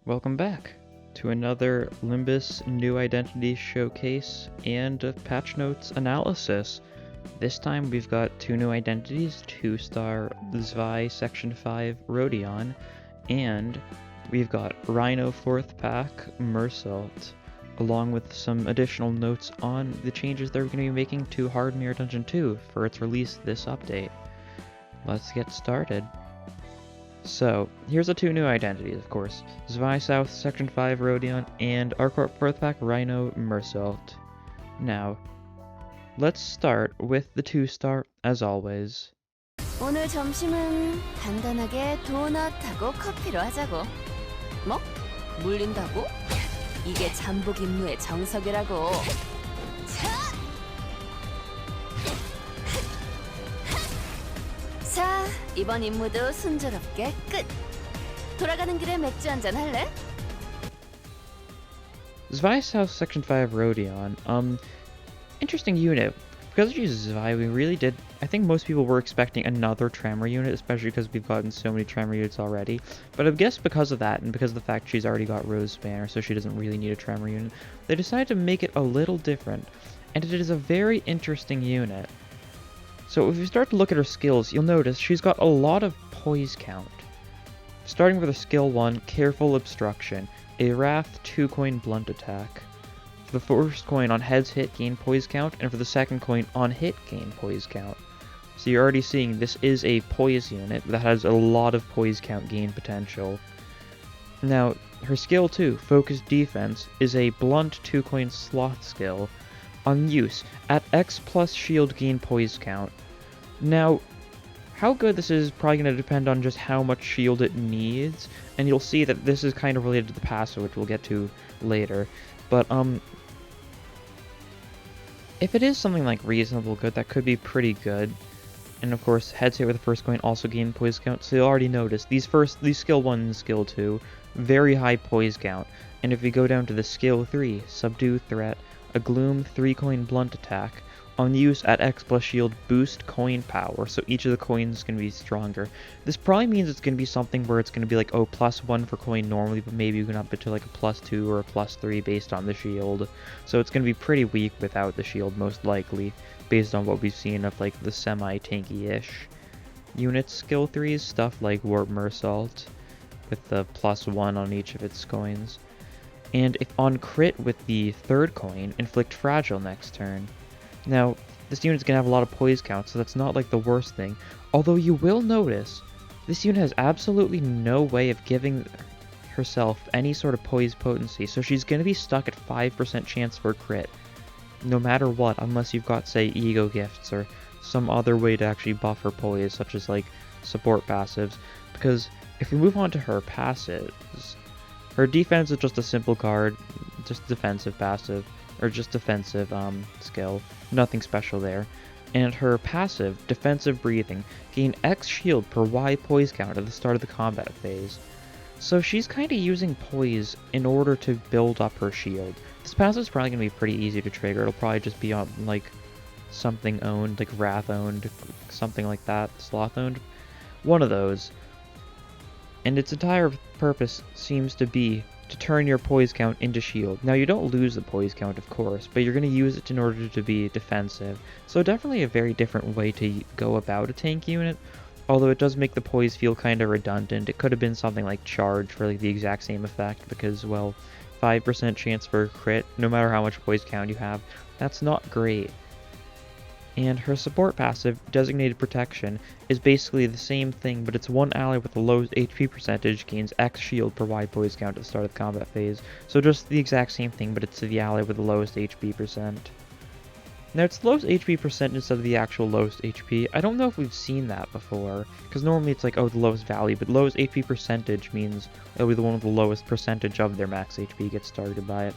Welcome back to another Limbus new identity showcase and patch notes analysis. This time we've got two new identities, 2-star Zwei Section 5 Rodion, and we've got Rhino 4th pack Meursault, along with some additional notes on the changes they're going to be making to Hard Mirror Dungeon 2 for its release this update. Let's get started. So, here's the two new identities, of course. Zwei South Section 5 Rodion and our 4th pack Rhino Meursault. Now, let's start with the 2-star as always. 오늘 점심은 간단하게 도넛하고 커피로 하자고. 뭐? 물린다고? 이게 잠복 임무의 정석이라고. 자, 이번 임무도 순조롭게 끝. 돌아가는 길에 맥주 한잔 할래? Zwei South Section 5 Rodion, interesting unit. Because she's Zwei, we really did, I think most people were expecting another Tremor unit, especially because we've gotten so many Tremor units already. But I guess because of that, and because of the fact she's already got Rose Banner, so she doesn't really need a Tremor unit, they decided to make it a little different. And it is a very interesting unit. So if you start to look at her skills, you'll notice she's got a lot of poise count. Starting with her skill 1, Careful Obstruction, a Wrath 2-coin blunt attack. For the first coin on heads hit, gain poise count, and for the second coin on hit, gain poise count. So you're already seeing this is a poise unit that has a lot of poise count gain potential. Now, her skill 2, Focused Defense, is a blunt 2-coin sloth skill. On use, at X plus shield gain poise count. Now, how good this is probably going to depend on just how much shield it needs, and you'll see that this is kind of related to the passive, which we'll get to later. But, if it is something like reasonable good, that could be pretty good. And of course, heads hit with the first coin also gain poise count, so you'll already notice these skill 1 and skill 2, very high poise count. And if we go down to the skill 3, Subdue Threat, a Gloom 3-coin blunt attack. On use at X plus shield, boost coin power, so each of the coins is going to be stronger. This probably means it's going to be something where it's going to be like, oh, +1 for coin normally, but maybe you can up it to like a +2 or a +3 based on the shield. So it's going to be pretty weak without the shield, most likely, based on what we've seen of like the semi-tanky-ish units. Skill 3s, stuff like Warp Meursault, with the +1 on each of its coins. And if on crit with the third coin, inflict fragile next turn. Now, this unit's gonna have a lot of poise count, so that's not like the worst thing. Although you will notice, this unit has absolutely no way of giving herself any sort of poise potency, so she's gonna be stuck at 5% chance for crit, no matter what, unless you've got, say, ego gifts or some other way to actually buff her poise, such as like support passives. Because if we move on to her passives, her defense is just a simple card, just defensive passive, or just defensive skill, nothing special there. And her passive, Defensive Breathing, gain X shield per Y poise count at the start of the combat phase. So she's kind of using poise in order to build up her shield. This passive is probably going to be pretty easy to trigger. It'll probably just be on like something owned, like Wrath owned, something like that, Sloth owned, one of those. And its entire purpose seems to be to turn your poise count into shield. Now, you don't lose the poise count, of course, but you're going to use it in order to be defensive. So definitely a very different way to go about a tank unit, although it does make the poise feel kind of redundant. It could have been something like Charge for like the exact same effect, because, well, 5% chance for crit, no matter how much poise count you have, that's not great. And her support passive, Designated Protection, is basically the same thing, but it's one ally with the lowest HP percentage gains X shield per Y poise count at the start of the combat phase. So just the exact same thing, but it's the ally with the lowest HP percent. Now it's the lowest HP percent instead of the actual lowest HP. I don't know if we've seen that before, because normally it's like, oh, the lowest value, but lowest HP percentage means it'll be the one with the lowest percentage of their max HP gets targeted by it.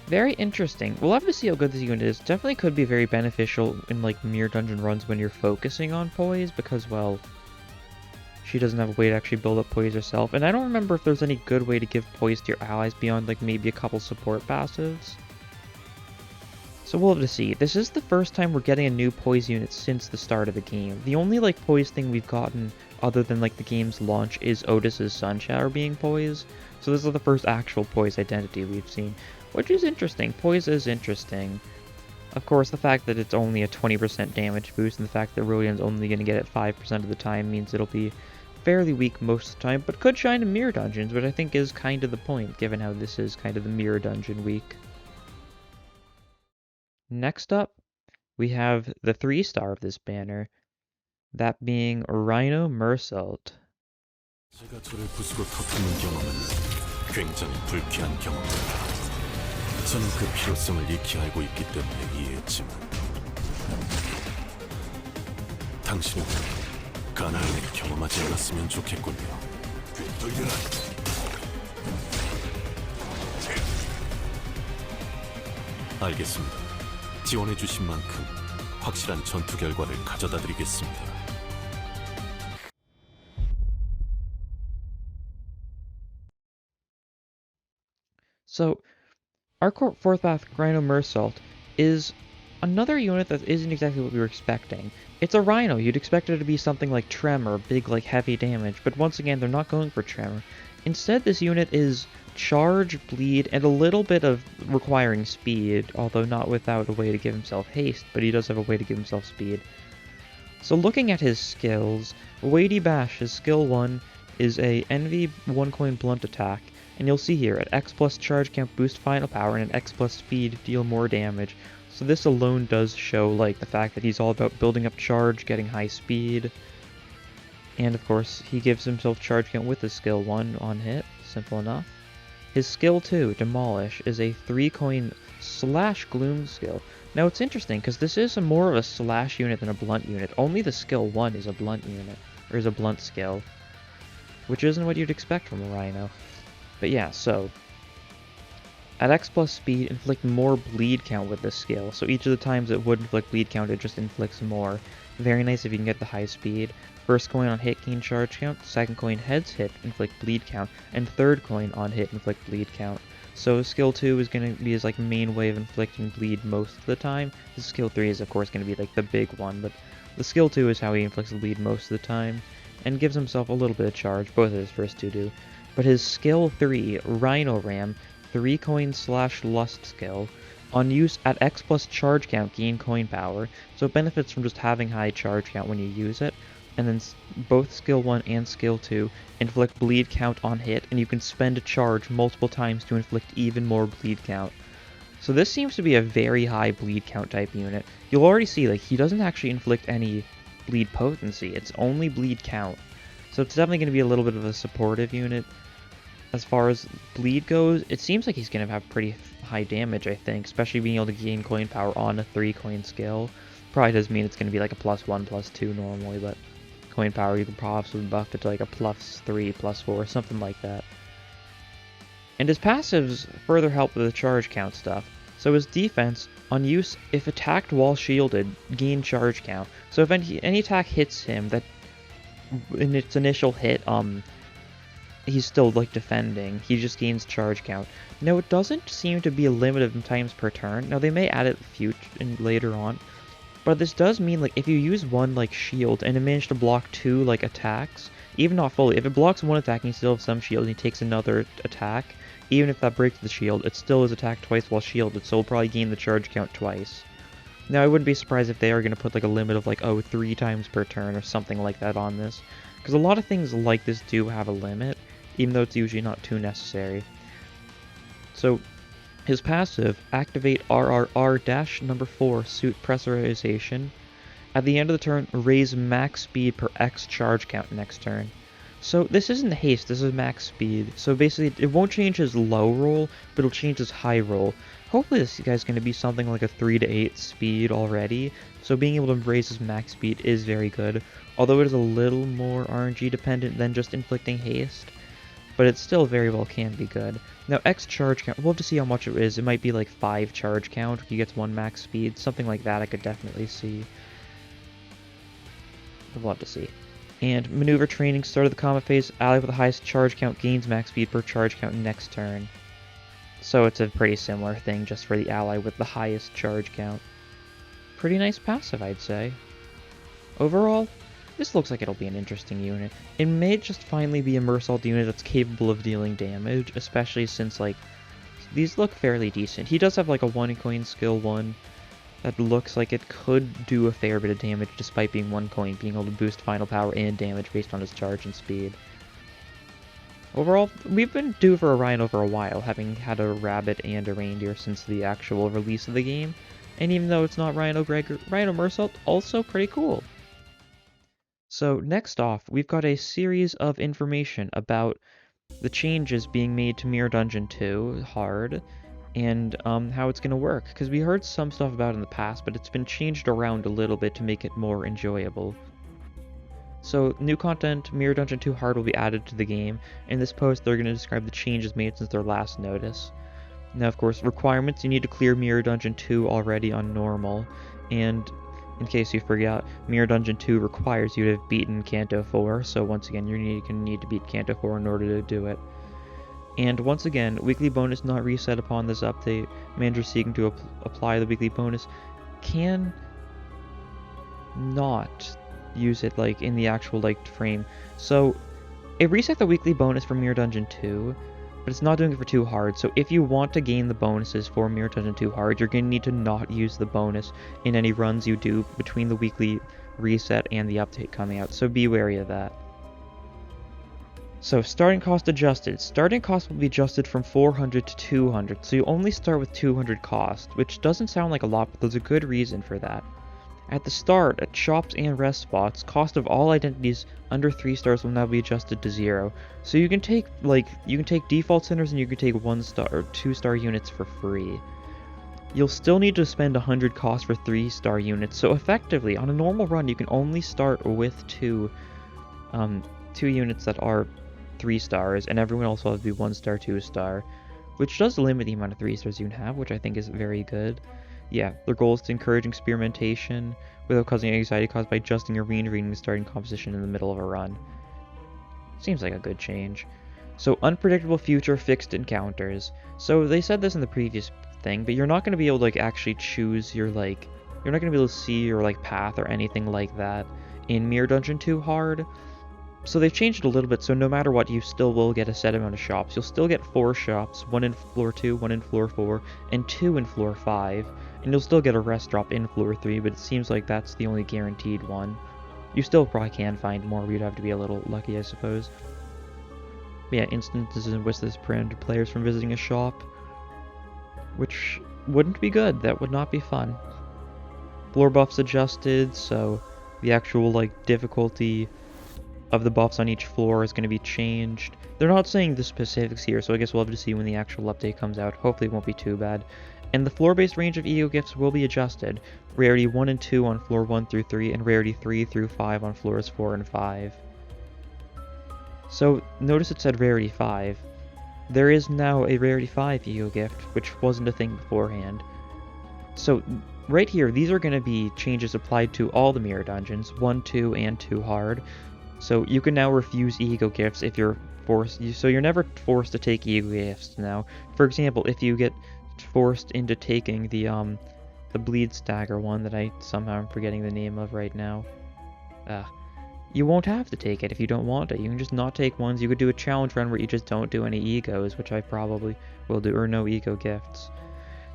Very interesting. We'll have to see how good this unit is. Definitely could be very beneficial in like mirror dungeon runs when you're focusing on poise, because, well, she doesn't have a way to actually build up poise herself. And I don't remember if there's any good way to give poise to your allies beyond like maybe a couple support passives. So we'll have to see. This is the first time we're getting a new poise unit since the start of the game. The only like poise thing we've gotten other than like the game's launch is Otis's Sun Shower being poise. So this is the first actual poise identity we've seen, which is interesting. Poise is interesting. Of course, the fact that it's only a 20% damage boost and the fact that Rodion's only going to get it 5% of the time means it'll be fairly weak most of the time, but could shine in mirror dungeons, which I think is kind of the point, given how this is kind of the mirror dungeon week. Next up, we have the 3-star of this banner, that being Rhino Meursault. 제가 저를 부수고 터뜨리는 경험은 굉장히 불쾌한 경험입니다. 저는 그 필요성을 익히 알고 있기 때문에 이해했지만 당신은 가나을 경험하지 않았으면 좋겠군요. 알겠습니다. 지원해 주신 만큼 확실한 전투 결과를 가져다 드리겠습니다. So, our 4th Path Rhino Meursault is another unit that isn't exactly what we were expecting. It's a Rhino, you'd expect it to be something like Tremor, big like heavy damage, but once again they're not going for Tremor. Instead, this unit is charge, bleed, and a little bit of requiring speed, although not without a way to give himself haste, but he does have a way to give himself speed. So looking at his skills, Weighty Bash, his skill 1, is a NV 1 coin blunt attack, and you'll see here, at X plus charge count boost final power, and at X plus speed deal more damage. So this alone does show like the fact that he's all about building up charge, getting high speed, and of course he gives himself charge count with his skill 1 on hit, simple enough. His skill 2, Demolish, is a 3 coin slash gloom skill. Now it's interesting because this is more of a slash unit than a blunt unit. Only the skill 1 is a blunt unit, or is a blunt skill, which isn't what you'd expect from a Rhino. But yeah, so at X plus speed, inflict more bleed count with this skill. So each of the times it would inflict bleed count, it just inflicts more. Very nice if you can get the high speed. First coin on hit gain charge count, second coin heads hit, inflict bleed count, and third coin on hit, inflict bleed count. So skill 2 is going to be his like main way of inflicting bleed most of the time. His skill 3 is of course going to be like the big one, but the skill 2 is how he inflicts bleed most of the time, and gives himself a little bit of charge, both of his first two do. But his skill 3, Rhino Ram, 3 coin slash lust skill, on use at X plus charge count gain coin power, so it benefits from just having high charge count when you use it, and then both skill 1 and skill 2 inflict bleed count on hit, and you can spend a charge multiple times to inflict even more bleed count. So this seems to be a very high bleed count type unit. You'll already see, like, he doesn't actually inflict any bleed potency, it's only bleed count. So it's definitely going to be a little bit of a supportive unit. As far as bleed goes, it seems like he's going to have pretty high damage, I think, especially being able to gain coin power on a 3 coin skill. Probably does mean it's going to be like a +1, +2 normally, but coin power you can possibly buff it to like a +3, +4, something like that. And his passives further help with the charge count stuff. So his defense, on use, if attacked while shielded, gain charge count. So if any attack hits him that in its initial hit, he's still like defending, he just gains charge count. Now it doesn't seem to be a limit of times per turn. Now they may add it later on, but this does mean like if you use one like shield and it managed to block 2 like attacks, even not fully, if it blocks 1 attack and you still have some shield and he takes another attack, even if that breaks the shield, it still is attacked twice while shielded, so it'll probably gain the charge count twice. Now I wouldn't be surprised if they are going to put like a limit of like 3 times per turn or something like that on this, because a lot of things like this do have a limit, even though it's usually not too necessary. So his passive, activate RRR-4 suit pressurization. At the end of the turn, raise max speed per X charge count next turn. So this isn't haste, this is max speed. So basically it won't change his low roll, but it'll change his high roll. Hopefully this guy's going to be something like a 3 to 8 speed already, so being able to raise his max speed is very good, although it is a little more RNG dependent than just inflicting haste, but it still very well can be good. Now X charge count, we'll have to see how much it is. It might be like 5 charge count if he gets 1 max speed, something like that I could definitely see. We'll have to see. And maneuver training, start of the combat phase, ally with the highest charge count gains max speed per charge count next turn. So it's a pretty similar thing, just for the ally with the highest charge count. Pretty nice passive, I'd say. Overall, this looks like it'll be an interesting unit. It may just finally be a Meursault unit that's capable of dealing damage, especially since, like, these look fairly decent. He does have, like, a 1-coin skill 1 that looks like it could do a fair bit of damage despite being 1 coin, being able to boost final power and damage based on his charge and speed. Overall, we've been due for a Rhino for a while, having had a rabbit and a reindeer since the actual release of the game, and even though it's not Rhino Meursault, also pretty cool. So next off, we've got a series of information about the changes being made to Mirror Dungeon 2 hard, and how it's going to work, because we heard some stuff about it in the past, but it's been changed around a little bit to make it more enjoyable. So, new content, Mirror Dungeon 2 hard, will be added to the game. In this post, they're going to describe the changes made since their last notice. Now, of course, requirements: you need to clear Mirror Dungeon 2 already on normal, and in case you forgot, Mirror Dungeon 2 requires you to have beaten Kanto 4, so once again, you're going to need to beat Kanto 4 in order to do it. And once again, weekly bonus not reset upon this update. Managers seeking to apply the weekly bonus can not use it, like, in the actual, like, frame. So it reset the weekly bonus for Mirror Dungeon 2, but it's not doing it for 2 hard. So if you want to gain the bonuses for Mirror Dungeon 2 hard, you're going to need to not use the bonus in any runs you do between the weekly reset and the update coming out. So be wary of that. So, starting cost adjusted. Starting cost will be adjusted from 400 to 200, so you only start with 200 cost, which doesn't sound like a lot, but there's a good reason for that. At the start, at shops and rest spots, cost of all identities under 3 stars will now be adjusted to 0. So you can take, default centers and you can take 1-star or 2-star units for free. You'll still need to spend 100 cost for 3-star units, so effectively, on a normal run, you can only start with 2 units that are 3 stars, and everyone else will have to be 1-star, 2-star, which does limit the amount of 3 stars you can have, which I think is very good. Yeah, their goal is to encourage experimentation without causing anxiety caused by adjusting your reading the starting composition in the middle of a run. Seems like a good change. So, unpredictable future fixed encounters. So they said this in the previous thing, but you're not going to be able to, like, actually choose your, like, you're not going to be able to see your, like, path or anything like that in Mirror Dungeon 2 hard. So they've changed it a little bit, so no matter what, you still will get a set amount of shops. You'll still get 4 shops, 1 in floor 2, 1 in floor 4, and 2 in floor 5. And you'll still get a rest drop in floor 3, but it seems like that's the only guaranteed one. You still probably can find more, but you'd have to be a little lucky, I suppose. But yeah, instances in which this prevented players from visiting a shop, which wouldn't be good. That would not be fun. Floor buffs adjusted, so the actual, like, difficulty of the buffs on each floor is going to be changed. They're not saying the specifics here, so I guess we'll have to see when the actual update comes out. Hopefully it won't be too bad. And the floor-based range of ego gifts will be adjusted. Rarity 1 and 2 on floor 1 through 3, and rarity 3 through 5 on floors 4 and 5. So, notice it said rarity 5. There is now a rarity 5 ego gift, which wasn't a thing beforehand. So, right here, these are going to be changes applied to all the mirror dungeons, 1, 2, and 2 hard. So you can now refuse ego gifts if you're forced. So you're never forced to take ego gifts now. For example, if you get forced into taking the bleed stagger one that I somehow am forgetting the name of right now, you won't have to take it if you don't want to. You can just not take ones. You could do a challenge run where you just don't do any egos, which I probably will do, or no ego gifts.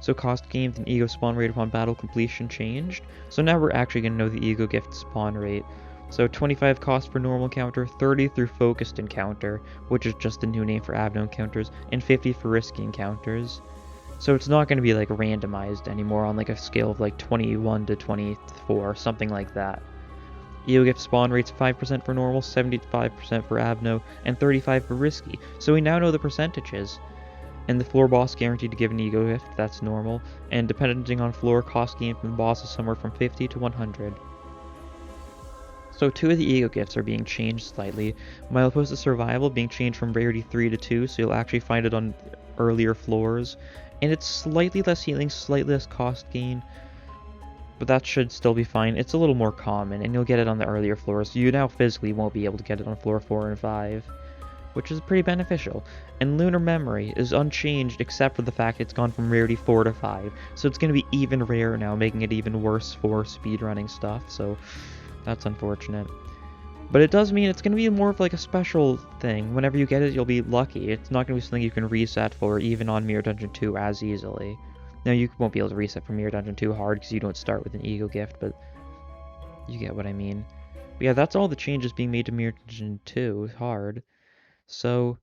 So cost gained and ego spawn rate upon battle completion changed. So now we're actually going to know the ego gift spawn rate. So 25 cost for normal encounter, 30 through focused encounter, which is just a new name for Abno encounters, and 50 for risky encounters. So it's not going to be, like, randomized anymore on, like, a scale of, like, 21 to 24, something like that. Ego gift spawn rates 5% for normal, 75% for Abno, and 35% for risky. So we now know the percentages. And the floor boss guaranteed to give an ego gift, that's normal, and depending on floor, cost gained from the boss is somewhere from 50 to 100. So 2 of the ego gifts are being changed slightly. Milepost of Survival being changed from rarity 3 to 2, so you'll actually find it on earlier floors. And it's slightly less healing, slightly less cost gain, but that should still be fine. It's a little more common, and you'll get it on the earlier floors. You now physically won't be able to get it on floor 4 and 5. which is pretty beneficial. And Lunar Memory is unchanged except for the fact it's gone from rarity 4 to 5, so it's going to be even rarer now, making it even worse for speedrunning stuff, so that's unfortunate. But it does mean it's going to be more of like a special thing. Whenever you get it, you'll be lucky. It's not going to be something you can reset for even on Mirror Dungeon 2 as easily. Now, you won't be able to reset from Mirror Dungeon 2 hard because you don't start with an Ego Gift, but you get what I mean. But yeah, that's all the changes being made to Mirror Dungeon 2 hard. So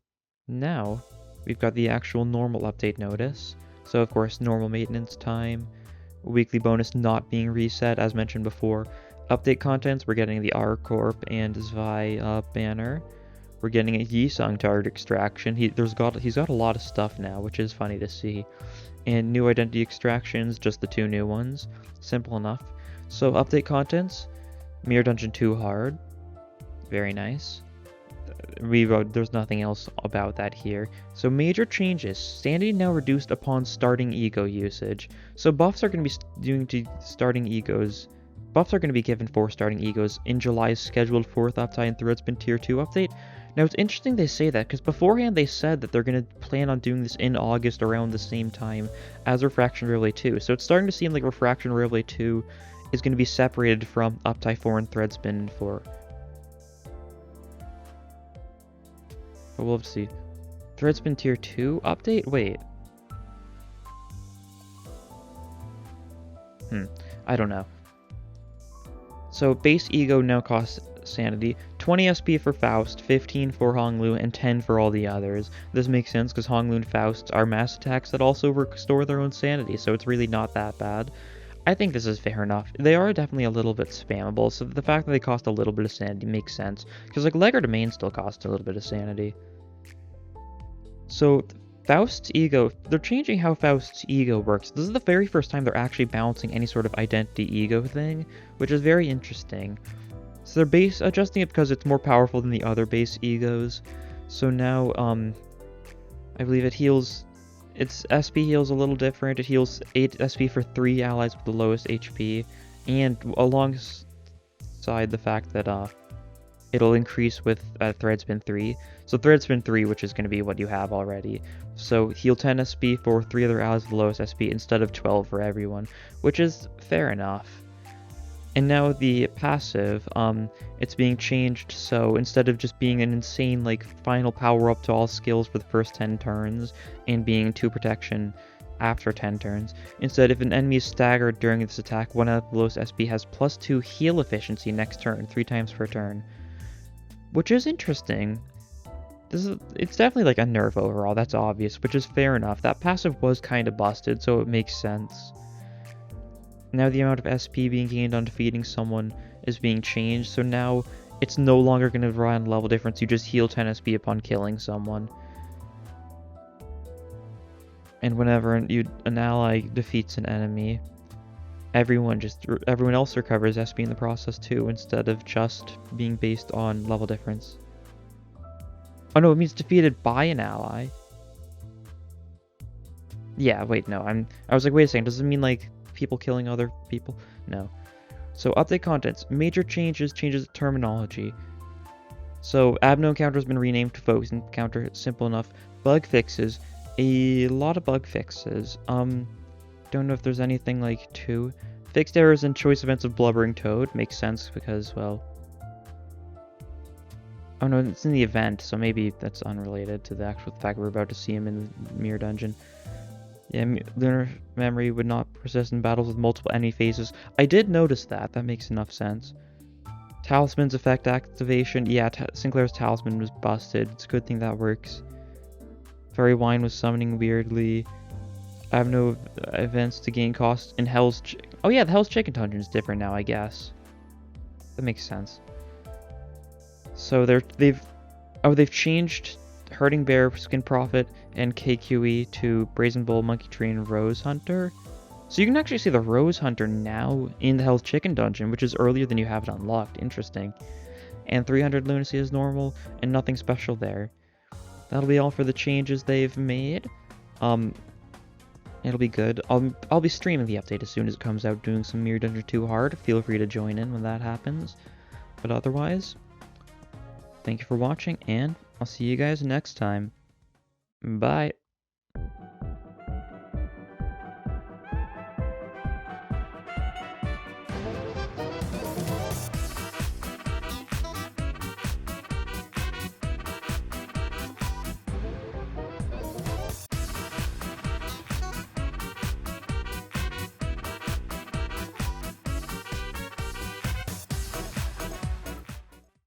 now we've got the actual normal update notice. So of course, normal maintenance time, weekly bonus not being reset as mentioned before. Update contents, we're getting the R Corp and Zwei banner. We're getting a Yisung target extraction. He's got a lot of stuff now, which is funny to see. And new identity extractions, just the 2 new ones. Simple enough. So update contents, Mirror Dungeon 2 hard. Very nice. There's nothing else about that here. So major changes. Sanity now reduced upon starting ego usage. So buffs are going to be starting egos. Buffs are going to be given for starting egos in July's scheduled 4th update and Threadspin Tier 2 update. Now it's interesting they say that, because beforehand they said that they're going to plan on doing this in August around the same time as Refraction Relay 2. So it's starting to seem like Refraction Relay 2 is going to be separated from Update 4 and Threadspin 4. But we'll have to see. Threadspin Tier 2 update? Wait. I don't know. So base ego now costs sanity, 20 SP for Faust, 15 for Honglu, and 10 for all the others. This makes sense because Honglu and Faust are mass attacks that also restore their own sanity, so it's really not that bad. I think this is fair enough. They are definitely a little bit spammable, so the fact that they cost a little bit of sanity makes sense, because like Legger Domain still costs a little bit of sanity. So Faust's ego, they're changing how Faust's ego works. This is the very first time they're actually balancing any sort of identity ego thing, which is very interesting. So they're adjusting it because it's more powerful than the other base egos. So now, I believe it heals, its SP heals a little different. It heals 8 SP for 3 allies with the lowest HP, and alongside the fact that, it'll increase with Threadspin 3. So Threadspin 3, which is going to be what you have already. So heal 10 SP for 3 other allies with the lowest SP instead of 12 for everyone, which is fair enough. And now the passive, it's being changed, so instead of just being an insane, like, final power-up to all skills for the first 10 turns, and being 2 protection after 10 turns, instead if an enemy is staggered during this attack, one out of the lowest SP has +2 heal efficiency next turn, 3 times per turn. Which is interesting. It's definitely like a nerf overall, that's obvious, which is fair enough. That passive was kind of busted, so it makes sense. Now the amount of SP being gained on defeating someone is being changed, so now it's no longer going to rely on level difference, you just heal 10 SP upon killing someone. And whenever an ally defeats an enemy, everyone else recovers SP in the process too, instead of just being based on level difference. Oh no, it means defeated by an ally. Yeah, wait, no, I was like, wait a second, does it mean like people killing other people? No. So update contents, major changes of terminology. So Abno encounter has been renamed to Focus encounter, simple enough. Bug fixes, a lot of bug fixes. Don't know if there's anything like fixed errors in choice events of Blubbering Toad, makes sense because, well, oh no, it's in the event, so maybe that's unrelated to the actual fact we're about to see him in the Mirror Dungeon. Yeah, Lunar Memory would not persist in battles with multiple enemy phases. I did notice that. That makes enough sense. Talisman's effect activation. Yeah, Sinclair's Talisman was busted. It's a good thing that works. Fairy Wine was summoning weirdly. I have no events to gain cost in Hell's... Oh yeah, the Hell's Chicken Dungeon is different now, I guess. That makes sense. So they've changed Hurting Bear, Skin Prophet, and KQE to Brazen Bull, Monkey Tree, and Rose Hunter. So you can actually see the Rose Hunter now in the Hell's Chicken Dungeon, which is earlier than you have it unlocked. Interesting. And 300 Lunacy is normal, and nothing special there. That'll be all for the changes they've made. It'll be good. I'll be streaming the update as soon as it comes out, doing some Mirror Dungeon 2 hard. Feel free to join in when that happens. But otherwise, thank you for watching, and I'll see you guys next time. Bye.